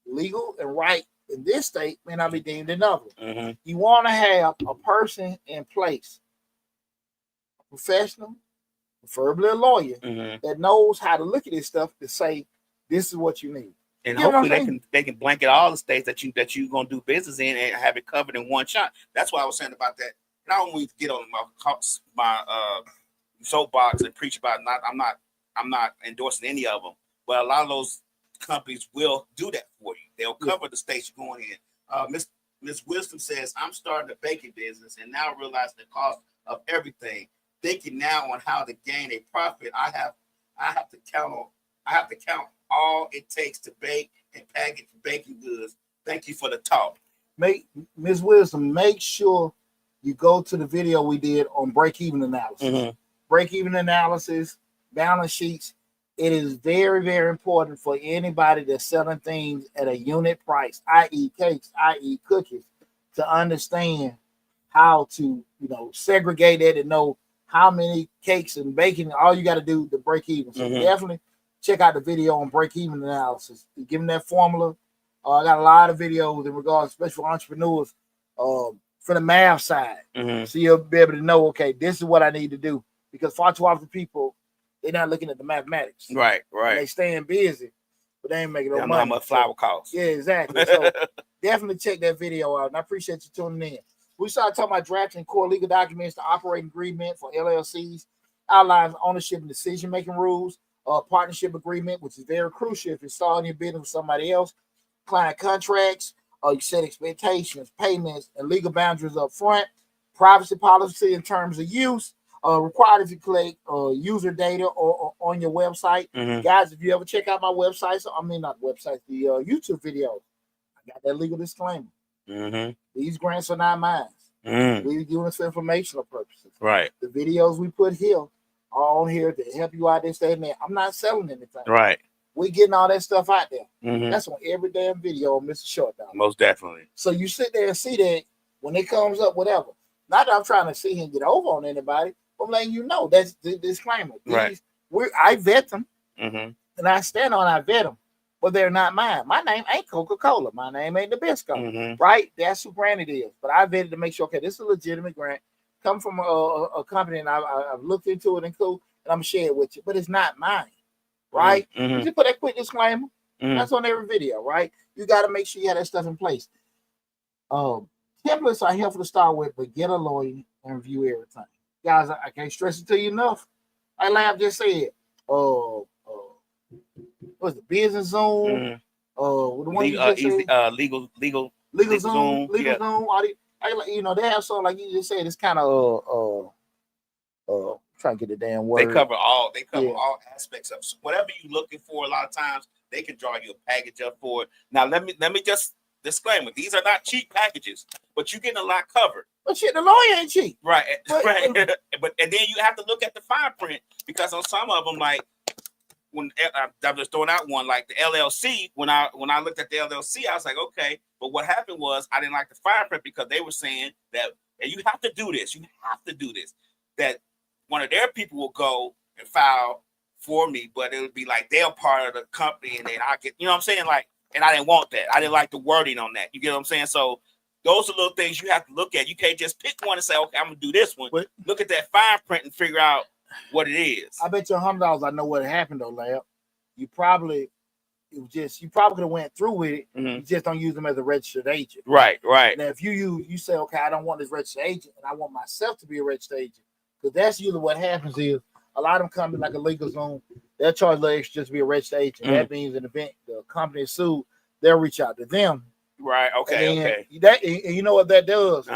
legal and right in this state may not be deemed in another. Mm-hmm. You want to have a person in place, a professional, preferably a lawyer, mm-hmm. that knows how to look at this stuff to say, this is what you need. And hopefully they can blanket all the states that you gonna do business in and have it covered in one shot. That's why I was saying about that. And I don't want to get on my soapbox and preach about I'm not endorsing any of them, but a lot of those companies will do that for you. They'll cover the states you're going in. Miss Wisdom says, I'm starting a baking business and now realizing the cost of everything. Thinking now on how to gain a profit, I have to count all it takes to bake and package baking goods. Thank you for the talk. Ms. Wisdom, make sure you go to the video we did on break-even analysis. Mm-hmm. Break-even analysis, balance sheets. It is very, very important for anybody that's selling things at a unit price, i.e. cakes, i.e. cookies, to understand how to, segregate it and know how many cakes and baking. All you got to do to break even. So definitely check out the video on break-even analysis. Give them that formula. I got a lot of videos in regards, especially for entrepreneurs, for the math side. Mm-hmm. So you'll be able to know, okay, this is what I need to do. Because far too often people, they're not looking at the mathematics. Right. They staying busy, but they ain't making no money. Know how much flour costs. Yeah, exactly. So definitely check that video out. And I appreciate you tuning in. We started talking about drafting core legal documents, the operating agreement for LLCs, outlines ownership and decision-making rules, partnership agreement, which is very crucial if you're starting your business with somebody else, client contracts, you set expectations, payments, and legal boundaries up front, privacy policy in terms of use, required if you collect user data or on your website. Mm-hmm. Guys, if you ever check out my website, the YouTube videos, I got that legal disclaimer. Mm-hmm. These grants are not mine. Mm-hmm. We're doing this for informational purposes. Right. The videos we put here are on here to help you out this, that, and that. I'm not selling anything. Right. We're getting all that stuff out there. Mm-hmm. That's on every damn video on Mr. Short Dollar. Most definitely. So you sit there and see that when it comes up, whatever. Not that I'm trying to sit here and get over on anybody. I'm letting you know that's the disclaimer. Right. I vet them, mm-hmm. and I stand on I vet them. but they're not mine. My name ain't Coca-Cola. My name ain't Nabisco, Mm-hmm. right? That's who brand it is. But I vetted to make sure, okay, this is a legitimate grant, come from a company, and I've looked into it and cool, and I'm gonna share it with you. But it's not mine, right? Mm-hmm. You just put that quick disclaimer. Mm-hmm. That's on every video, right? You got to make sure you have that stuff in place. Templates are helpful to start with, but get a lawyer and review everything. Guys, I can't stress it to you enough. Like Lab just said, what's the business Zoom? The one you just said, legal Zoom, yeah. Zoom. They have something like you just said. It's kind of trying to get the damn word. They cover all aspects of whatever you're looking for. A lot of times they can draw you a package up for it. Now let me just disclaimer: these are not cheap packages, but you're getting a lot covered. But shit, the lawyer ain't cheap, right? Right. But and then you have to look at the fine print, because on some of them, like when I'm just throwing out one, like the LLC. When I looked at the LLC, I was like, okay. But what happened was I didn't like the fine print, because they were saying that you have to do this. You have to do this. That one of their people will go and file for me, but it would be like they're part of the company, and then I get, you know what I'm saying? Like, and I didn't want that. I didn't like the wording on that. You get what I'm saying? So those are little things you have to look at. You can't just pick one and say, okay, I'm gonna do this one. But look at that fine print and figure out what it is. I bet you $100 I know what happened though, Lab. You probably could have went through with it. Mm-hmm. You just don't use them as a registered agent. Right. Now if you say, okay, I don't want this registered agent, and I want myself to be a registered agent, because that's usually what happens is a lot of them come in like a legal zone. They'll charge a little extra just to be a registered agent. That means in the event the company is sued, they'll reach out to them. Right. Okay. Okay. And you know what that does?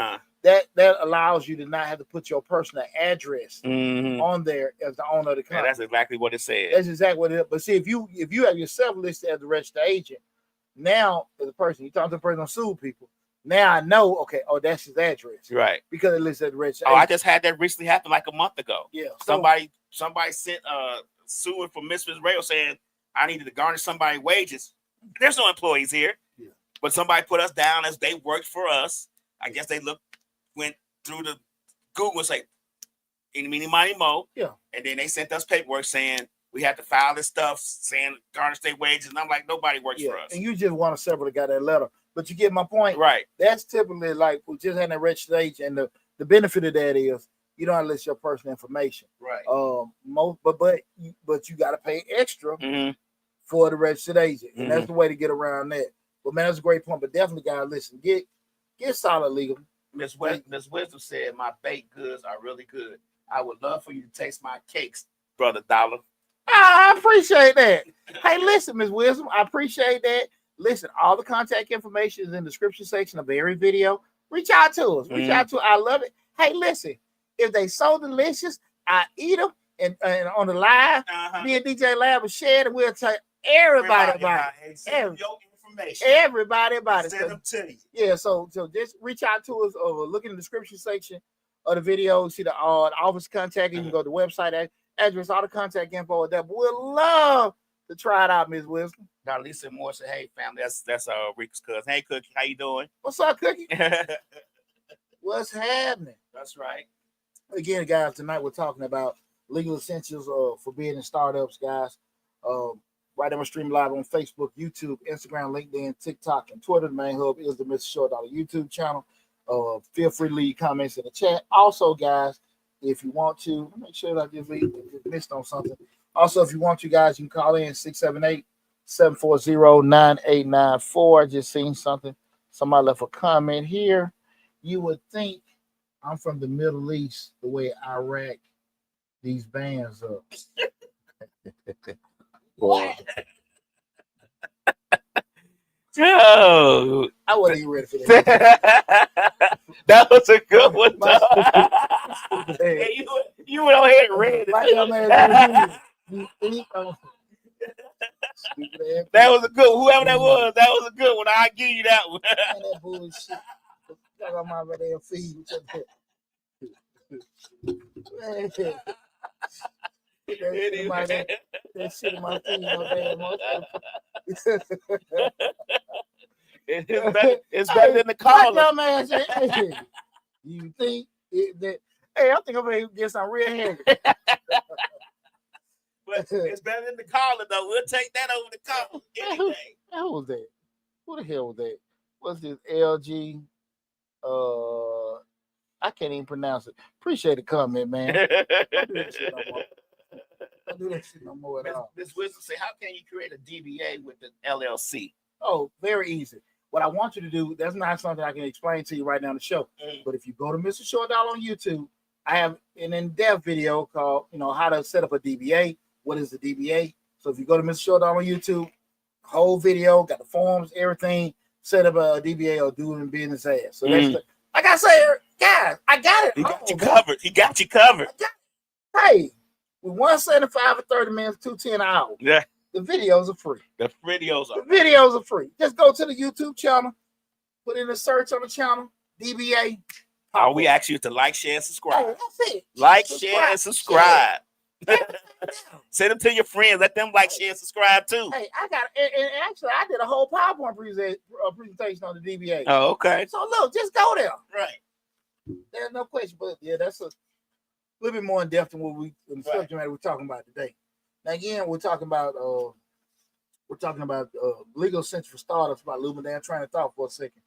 That allows you to not have to put your personal address on there as the owner of the company. Yeah, that's exactly what it said. That's exactly what it is. But see, if you have yourself listed as a registered agent, now as a person, you talk to the person who sued people. Now I know, okay, that's his address. Right. Because it lists as a registered agent. I just had that recently happen like a month ago. Yeah. Somebody sent suing for Miss Rail saying I needed to garnish somebody's wages. There's no employees here. Yeah. But somebody put us down as they worked for us. I guess they went through the Google and say, any, meeny, miny, mo. Yeah. And then they sent us paperwork saying we had to file this stuff, saying garnish their wages. And I'm like, nobody works for us. And you just want to separate got that letter. But you get my point. Right. That's typically like we just had a registered agent. And the benefit of that is you don't list your personal information. Right. But you got to pay extra for the registered agent. And that's the way to get around that. But man, that's a great point. But definitely gotta listen. Get solid legal. Miss Wisdom said my baked goods are really good. I would love for you to taste my cakes, Brother Dollar. I appreciate that. Hey, listen, Miss Wisdom, I appreciate that. Listen, all the contact information is in the description section of every video. Reach out to us. I love it. Hey, listen, if they so delicious, I eat them and on the live, me and DJ Lab will share it, and we'll tell everybody about it. Everybody about it. Send them to you. Yeah, so just reach out to us or look in the description section of the video. See the office contact. You can go to the website address, all the contact info with that. But we'd love to try it out, Ms. Wisdom. Now Lisa Moore said, "Hey family, that's Rick's cousin. Hey Cookie, how you doing? What's up, Cookie? What's happening? That's right. Again, guys, tonight we're talking about legal essentials for business startups, guys. Right now, we're streaming live on Facebook, YouTube, Instagram, LinkedIn, TikTok, and Twitter. The main hub is the Mr. Short Dollar YouTube channel. Feel free to leave comments in the chat. Also, guys, if you want to, make sure that I just missed on something. Also, if you want to, guys, you can call in 678-740-9894. I just seen something. Somebody left a comment here. You would think I'm from the Middle East, the way I rack these bands up. What? Oh, I wasn't even ready for that. That was a good one. Hey, you went on ahead and read it. That was a good one. Whoever that was a good one. I give you that one. That bullshit. Got on my damn feet. That shit in my feet, no damn. It's better than the caller. Hey, you think that? Hey, I think I'm gonna get some real heavy. But it's better than the caller, though. We'll take that over the call any day. Who was that? Who the hell was that? What's this? LG? I can't even pronounce it. Appreciate the comment, man. Don't do that shit no more. Don't do that shit no more at all. Ms. Wisdom say, how can you create a DBA with the LLC? Oh, very easy. What I want you to do, that's not something I can explain to you right now on the show. But if you go to Mr. Short Dollar on YouTube, I have an in-depth video called, how to set up a DBA. What is the DBA? So if you go to Mr. Short Dollar on YouTube, whole video, got the forms, everything, set up a DBA or doing business as. So that's like I say, guys, I got it. He got you covered. He got you covered. Hey, with 175 for 30 minutes, 210 an hour. Yeah. The videos are free. The videos are free. Just go to the YouTube channel, put in a search on the channel, DBA. All we ask you to like, share, and subscribe. Oh, that's it. Share, and subscribe. Send them to your friends. Let them share, and subscribe too. Hey, I got it. And actually, I did a whole PowerPoint presentation on the DBA. Oh, okay. So look, just go there. Right. There's no question. But yeah, that's a little bit more in depth than what the subject matter we're talking about today. Now again, we're talking about legal essentials for startups. About losing my damn train of thought for a second.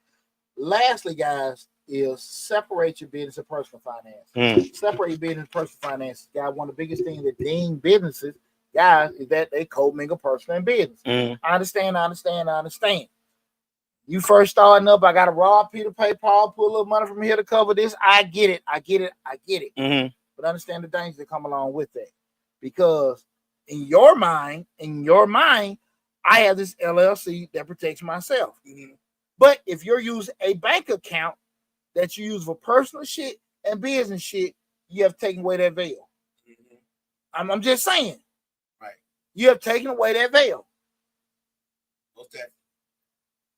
Lastly, guys, is separate your business and personal finance. Separate your business and personal finance. Guys, one of the biggest things that ding businesses, guys, is that they co-mingle personal and business. I understand. You first starting up, I got to rob Peter, pay Paul, pull a little money from here to cover this. I get it. But understand the dangers that come along with that. Because in your mind, I have this LLC that protects myself. But if you're using a bank account that you use for personal shit and business shit, you have taken away that veil. I'm just saying. Right. You have taken away that veil. Okay.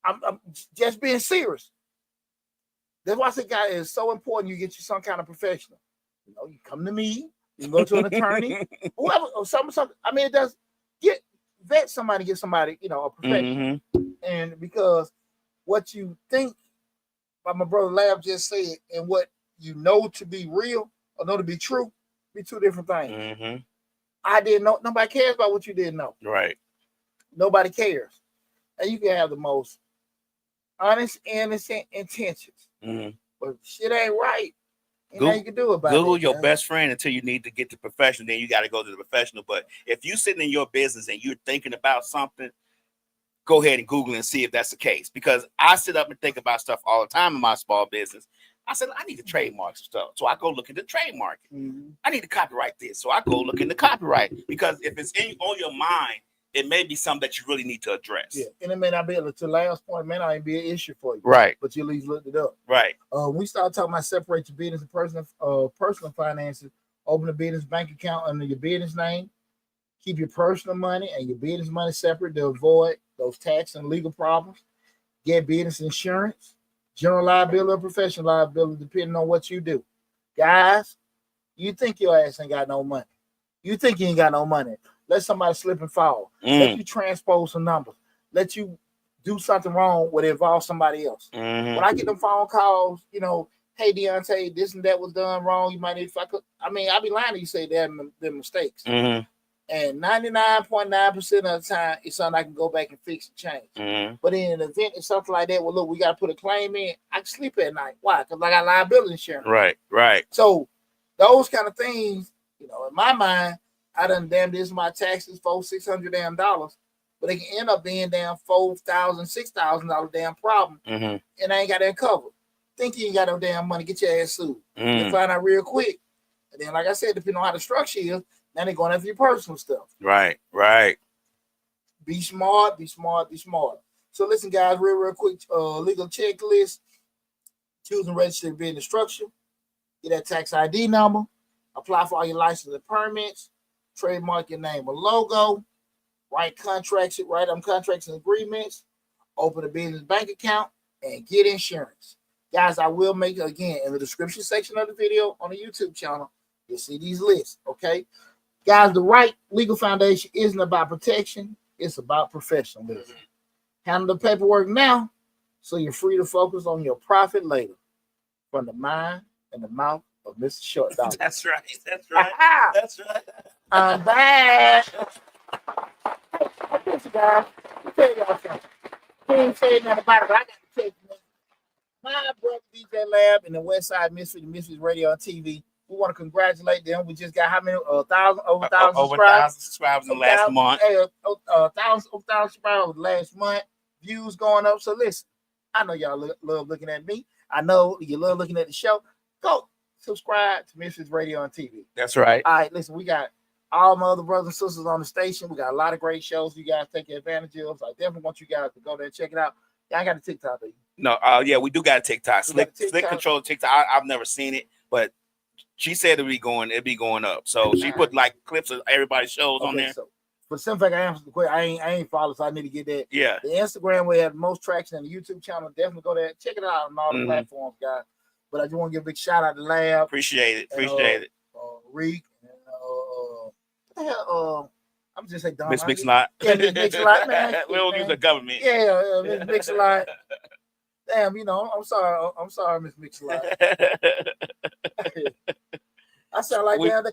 I'm just being serious. That's why I say, guys, it's so important you get you some kind of professional. You come to me, you can go to an attorney, whoever, or something. I mean, it does get somebody, a professional. And because what you think, like my brother Lab just said, and what you know to be real or know to be true, be two different things. I didn't know. Nobody cares about what you didn't know. Right. Nobody cares. And you can have the most honest, innocent intentions. But if shit ain't right, nothing you can do about it. Google your best friend until you need to get the professional. Then you got to go to the professional. But if you're sitting in your business and you're thinking about something, go ahead and Google and see if that's the case. Because I sit up and think about stuff all the time in my small business. I said, I need to trademark some stuff. So I go look into trademark. I need to copyright this. So I go look into copyright. Because if it's on your mind, it may be something that you really need to address. Yeah, and it may not be, to the last point, it may not even be an issue for you. Right. But you at least looked it up. Right. We start talking about separate your business and personal finances. Open a business bank account under your business name. Keep your personal money and your business money separate to avoid those tax and legal problems. Get business insurance, general liability or professional liability, depending on what you do. Guys, you think your ass ain't got no money. You think you ain't got no money. Let somebody slip and fall. Let you transpose some numbers. Let you do something wrong where it involves somebody else. When I get them phone calls, hey, Deonte, this and that was done wrong. You might need, I'd be lying to you say they're mistakes. And 99.9% of the time, it's something I can go back and fix and change. But in an event, it's something like that, well, look, we got to put a claim in. I can sleep at night. Why? Because I got liability insurance. Right. So those kind of things, in my mind, I done damn this my taxes $400-600 damn dollars, but they can end up being damn $4,000-6,000 damn problem, and I ain't got that covered. Think you ain't got no damn money, get your ass sued. You find out real quick, and then like I said, depending on how the structure is, now they're going after your personal stuff. Right. Be smart. So listen, guys, real quick, legal checklist: choose and register to business structure, get that tax ID number, apply for all your licenses and permits. Trademark your name or logo, write contracts and agreements, open a business bank account, and get insurance. Guys, I will make, again, in the description section of the video on the YouTube channel, you'll see these lists, okay? Guys, the right legal foundation isn't about protection, it's about professionalism. Handle the paperwork now so you're free to focus on your profit later. From the mind and the mouth of Mr. Short Dollar. That's right. I'm back. I miss you guys. Let me tell y'all something. He ain't saying nothing about it, but I got to tell you, man. My brother DJ Lab and the West Side Mystery, the Mysteries Radio and TV. We want to congratulate them. We just got how many? Over 1,000 over subscribers. 1,000 subscribers in the last month. Hey, 1,000 subscribers last month. Views going up. So listen, I know y'all love looking at me. I know you love looking at the show. Go subscribe to Mysteries Radio and TV. That's right. All right, listen, we got all my other brothers and sisters on the station. We got a lot of great shows you guys take advantage of. So I definitely want you guys to go there and check it out. Yeah, I got a TikTok, baby. No, yeah, we do got a TikTok. Slick control TikTok. I've never seen it, but she said it'd be going up. So she put like clips of everybody's shows on there. So for some fact, I answered the question. I ain't followed, so I need to get that. Yeah. The Instagram we have the most traction, and the YouTube channel, definitely go there. Check it out on all the platforms, guys. But I just want to give a big shout out to Lab. Appreciate it. Appreciate it. Reek. And, I'm just saying Don. Miss Mix-a-Lot. Yeah, Miss Mix-a-Lot, man. We don't use the government. Yeah, Miss Mix-a-Lot. Damn, I'm sorry, Miss Mix-a-Lot. I sound like damn.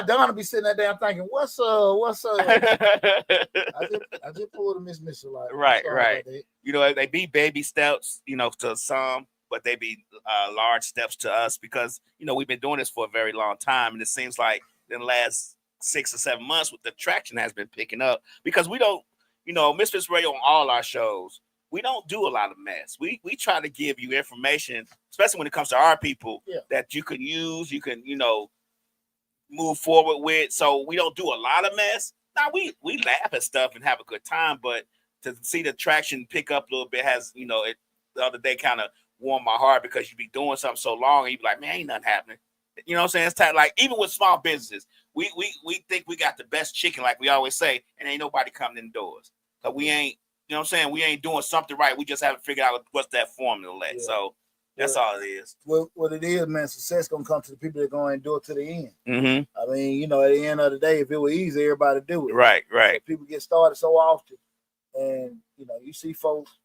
Don will be sitting there damn thinking, what's up? I just pulled a Miss Mix-a-Lot. Right. They be baby steps, to some, but they be large steps to us because we've been doing this for a very long time, and it seems like in the last 6 or 7 months, the traction has been picking up because we don't, Misfits Radio on all our shows. We don't do a lot of mess. We try to give you information, especially when it comes to our people, that you can use, you can, move forward with. So we don't do a lot of mess. Now we laugh at stuff and have a good time, but to see the traction pick up a little bit has, it the other day kind of warmed my heart because you be doing something so long and you be like, man, ain't nothing happening. You know what I'm saying? It's time, like even with small businesses, we think we got the best chicken, like we always say, and ain't nobody coming in the doors. So we ain't, you know what I'm saying? We ain't doing something right. We just haven't figured out what's that formula. So that's all it is. Well, what it is, man, success gonna come to the people that are going to do it to the end. Mm-hmm. I mean, at the end of the day, if it were easy, everybody do it. Right. So people get started so often, and you see folks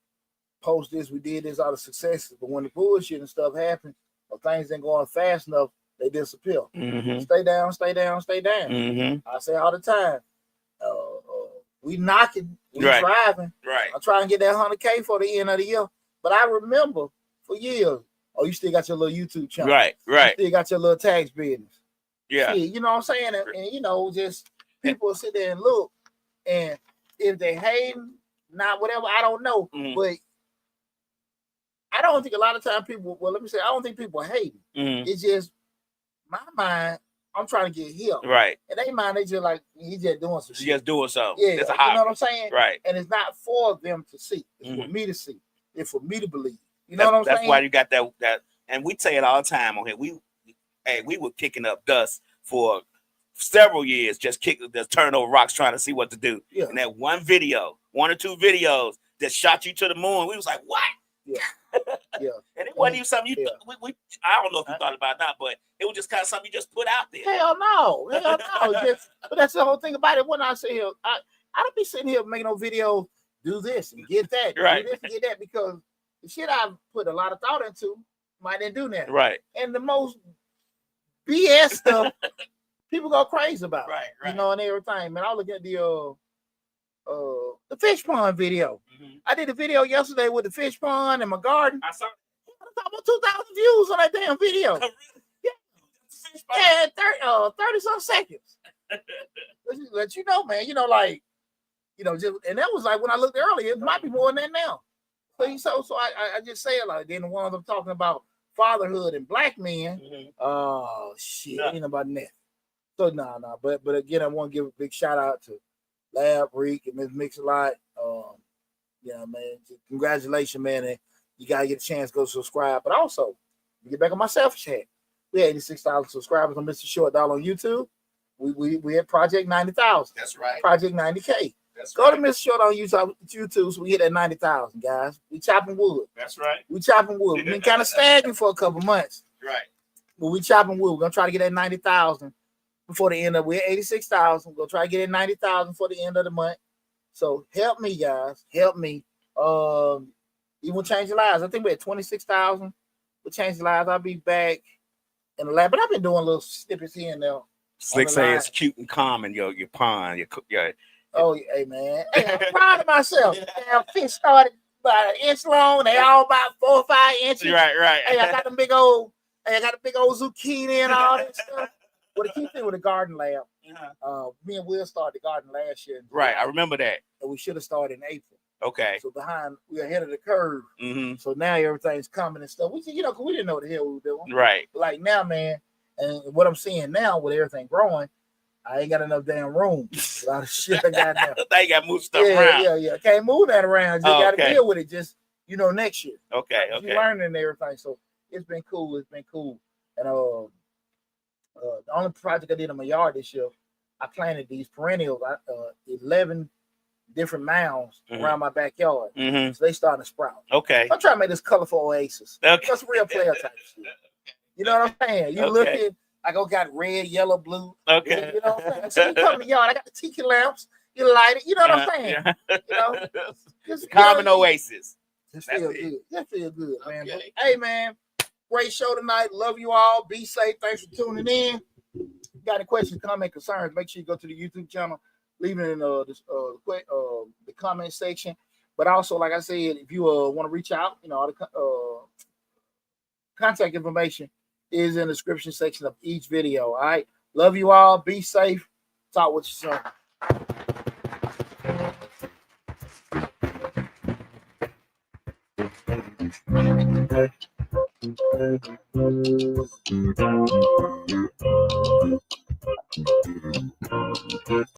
post this, we did this, all the successes, but when the bullshit and stuff happen, or things ain't going fast enough, they disappear. Mm-hmm. Stay down. Mm-hmm. I say all the time, we knocking, we right. driving. Right. I'm trying to get that 100K for the end of the year. But I remember for years, you still got your little YouTube channel. Right. You still got your little tax business. Yeah. You know what I'm saying? And just people sit there and look, and if they hating, not whatever, I don't know. Mm-hmm. But I don't think a lot of times people, I don't think people hating. Mm-hmm. It's just my mind, I'm trying to get here. Right. And they mind, they just like, he's just doing some shit. Just doing something. Yeah. It's a hobby. You know what I'm saying? Right. And it's not for them to see. It's for me to see. It's for me to believe. You know what I'm saying? That's why you got that, and we say it all the time on here. We were kicking up dust for several years, just turning over rocks trying to see what to do. Yeah. And that one or two videos that shot you to the moon, we was like, what? Yeah. Yeah. And it wasn't even something I don't know if you thought about that, but it was just kind of something you just put out there. Hell no. But that's the whole thing about it. When I say here, I don't be sitting here making no videos, do this and get that, right. do this and get that, because the shit I've put a lot of thought into might didn't do that. Right. And the most BS stuff people go crazy about. Right. And everything. Man, I look at the fish pond video. Mm-hmm. I did a video yesterday with the fish pond in my garden. I saw about 2,000 views on that damn video. Oh, really? Yeah, 30-some seconds. Let you know, man. And that was like when I looked earlier, it might be more than that now. So I just say it like then the ones I'm talking about fatherhood and black men. Mm-hmm. Oh shit, ain't about that. So no. But again, I want to give a big shout out to Lab, Reek, and Miss Mix-a-Lot. Yeah, man. Congratulations, man. And you gotta get a chance to go subscribe. But also, get back on my selfish hat. We had 86,000 subscribers on Mr. Short Dollar on YouTube. We had Project 90,000. That's right. Project 90K. Go to Mr. Short on YouTube so we hit that 90,000, guys. We chopping wood. That's right. We chopping wood. We've been kind of stagnant for a couple months. Right. But we chopping wood. We're gonna try to get that 90,000 before the end of. We're at 86,000. We're gonna try to get that 90,000 for the end of the month. So help me, guys. Help me. You will change your lives. I think we're at 26,000. We'll change the lives. I'll be back in the lab. But I've been doing little snippets here and there Slick say it's cute and calm in your pond. Your Oh, hey man, hey, I'm proud of myself. Damn, fish started about an inch long. They all about 4 or 5 inches. Right. Hey, I got the big old zucchini and all that stuff. Well, the key thing with the garden lab, me and Will started the garden last year. Right, I remember that. And we should have started in April. Okay. So we're ahead of the curve. So now everything's coming and stuff. We, because we didn't know what the hell we were doing. Right. But like now, man, and what I'm seeing now with everything growing, I ain't got enough damn room. A lot of shit I got now. They got moved stuff around. Yeah. Can't move that around. Just got to deal with it. Just next year. Okay. You're learning and everything. So it's been cool. And the only project I did in my yard this year, I planted these perennials. 11 different mounds around my backyard. So they starting to sprout. Okay. I'm trying to make this colorful oasis. Okay. That's real player type shit. You know what I'm saying? You look at, I got red, yellow, blue. Okay. You know what I'm saying? So you come in the yard, I got the tiki lamps. You light it. You know what I'm saying? Yeah. Just common oasis. Just feel good. Just feel good, man. But, hey, man, great show tonight. Love you all. Be safe. Thanks for tuning in. Got any questions, comments, concerns? Make sure you go to the YouTube channel. Leave it in the comment section. But also, like I said, if you want to reach out, all the contact information is in the description section of each video. All right. Love you all. Be safe. Talk with you soon.